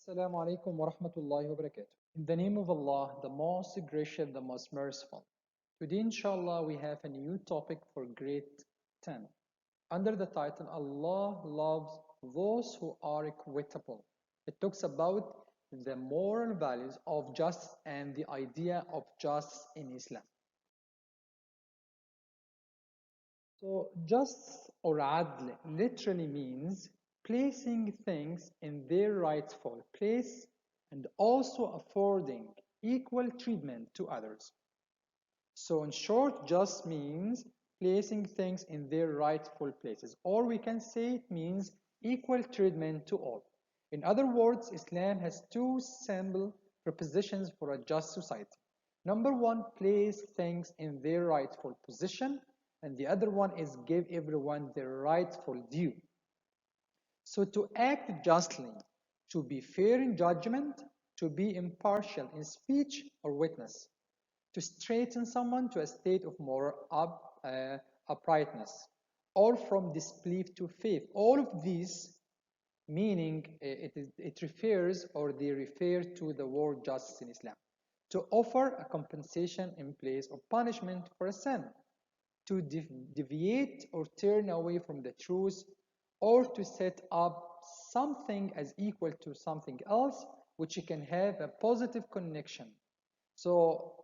Assalamu alaikum wa rahmatullahi wa barakatuh. In the name of Allah, the most gracious, the most merciful. Today, inshallah, we have a new topic for grade 10 under the title Allah loves those who are equitable. It talks about the moral values of justice and the idea of justice in Islam. So, justice or adl literally means placing things in their rightful place and also affording equal treatment to others. So, in short, just means placing things in their rightful places, or we can say it means equal treatment to all. In other words, Islam has two simple propositions for a just society. Number one, place things in their rightful position, and the other one is give everyone their rightful due. So to act justly, to be fair in judgment, to be impartial in speech or witness, to straighten someone to a state of moral uprightness, or from disbelief to faith. All of these meaning it refers or they refer to the word justice in Islam. To offer a compensation in place of punishment for a sin, to deviate or turn away from the truth, or to set up something as equal to something else which can have a positive connection. So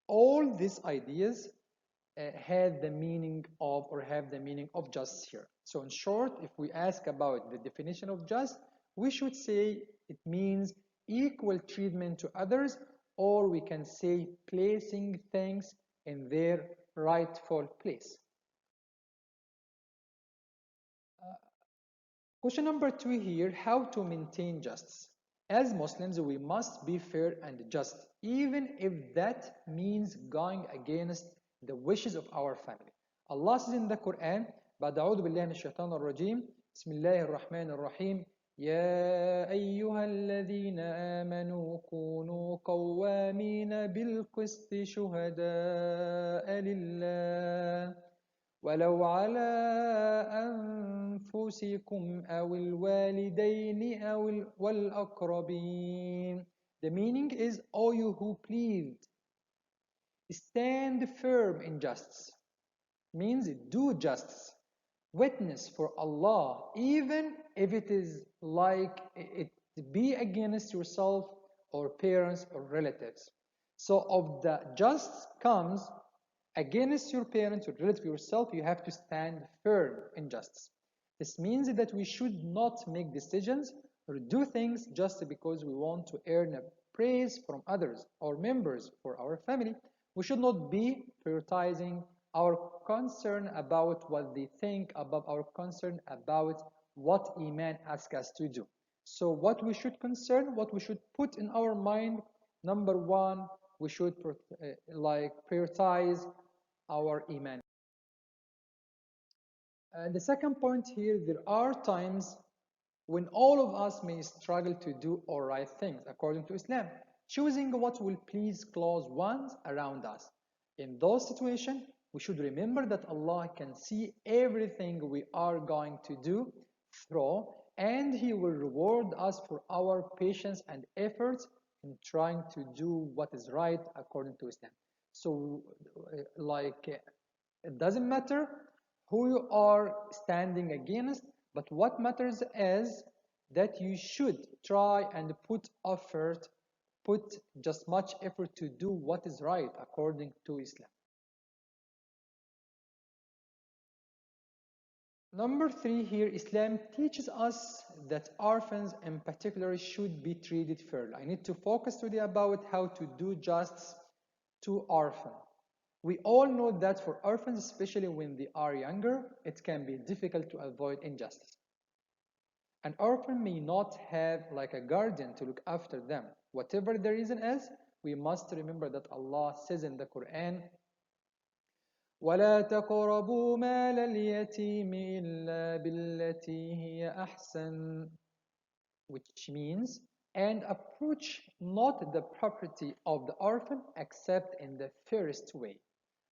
all these ideas had the meaning of or have the meaning of just here. So in short, if we ask about the definition of just, we should say it means equal treatment to others, or we can say placing things in their rightful place. Question number 2 here, how to maintain justice. As Muslims, we must be fair and just, even if that means going against the wishes of our family. Allah says in the Quran, بعد أعوذ بالله من الشيطان الرجيم بسم الله الرحمن الرحيم يا أيها الذين آمنوا كونوا قوامين بالقسط شهداء لله ولو على أنفسكم أو الوالدين أو والأقربين. The meaning is, all you who believed, stand firm in justice. Means do justice. Witness for Allah, even if it is like it be against yourself or parents or relatives. So of the just comes against your parents or relative yourself, you have to stand firm in justice. This means that we should not make decisions or do things just because we want to earn a praise from others or members for our family. We should not be prioritizing our concern about what they think, above our concern about what Iman asks us to do. So what we should concern, what we should put in our mind, number one, we should prioritize our Iman. And the second point here, there are times when all of us may struggle to do all right things according to Islam, choosing what will please close ones around us. In those situations, we should remember that Allah can see everything we are going to do through, and He will reward us for our patience and efforts in trying to do what is right according to Islam. So, it doesn't matter who you are standing against, but what matters is that you should try and put just much effort to do what is right according to Islam. Number 3 here, Islam teaches us that orphans in particular should be treated fairly. I need to focus today about how to do justice to orphans. We all know that for orphans, especially when they are younger, it can be difficult to avoid injustice. An orphan may not have like a guardian to look after them. Whatever the reason is, we must remember that Allah says in the Quran, وَلَا تَقْرَبُوا مَالَ الْيَتِيمِ إِلَّا بِالَّتِي هِيَ أَحْسَنُ, which means, and approach not the property of the orphan except in the fairest way,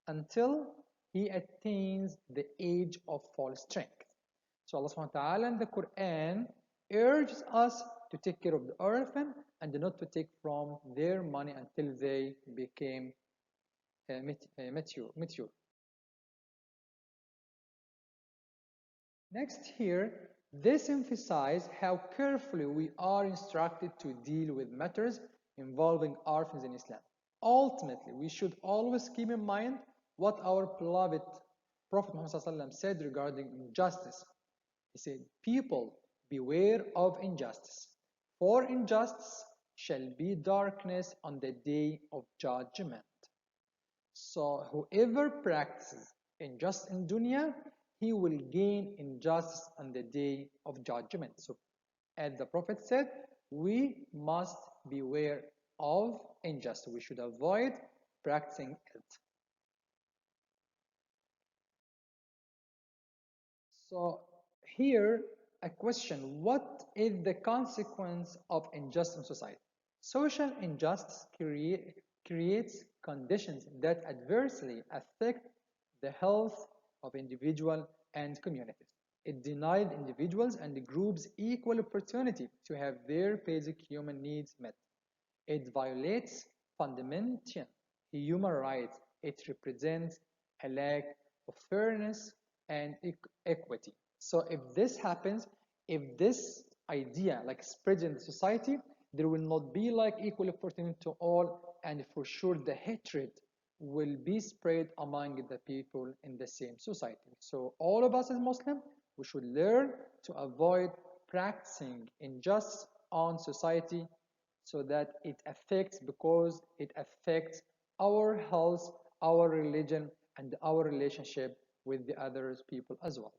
until he attains the age of full strength. So Allah subhanahu wa ta'ala in the Quran urges us to take care of the orphan and not to take from their money until they became mature. Next here, this emphasizes how carefully we are instructed to deal with matters involving orphans in Islam. Ultimately, we should always keep in mind what our beloved Prophet Muhammad said regarding injustice. He said, people, beware of injustice, for injustice shall be darkness on the day of judgment. So whoever practices injustice in dunya, he will gain injustice on the day of judgment. So as the Prophet said, we must beware of injustice. We should avoid practicing it. So here a question, what is the consequence of injustice in society? Social injustice creates conditions that adversely affect the health of individuals and communities. It denies individuals and groups equal opportunity to have their basic human needs met. It violates fundamental human rights. It represents a lack of fairness and equity. So if this happens, if this idea like spreads in the society, there will not be like equal opportunity to all, and for sure the hatred will be spread among the people in the same society. So all of us as Muslims, we should learn to avoid practicing injustice on society so that it affects because it affects our health, our religion, and our relationship with the other people as well.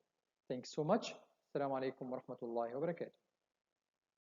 Thanks so much. Assalamu alaikum wa rahmatullahi wa barakatuh.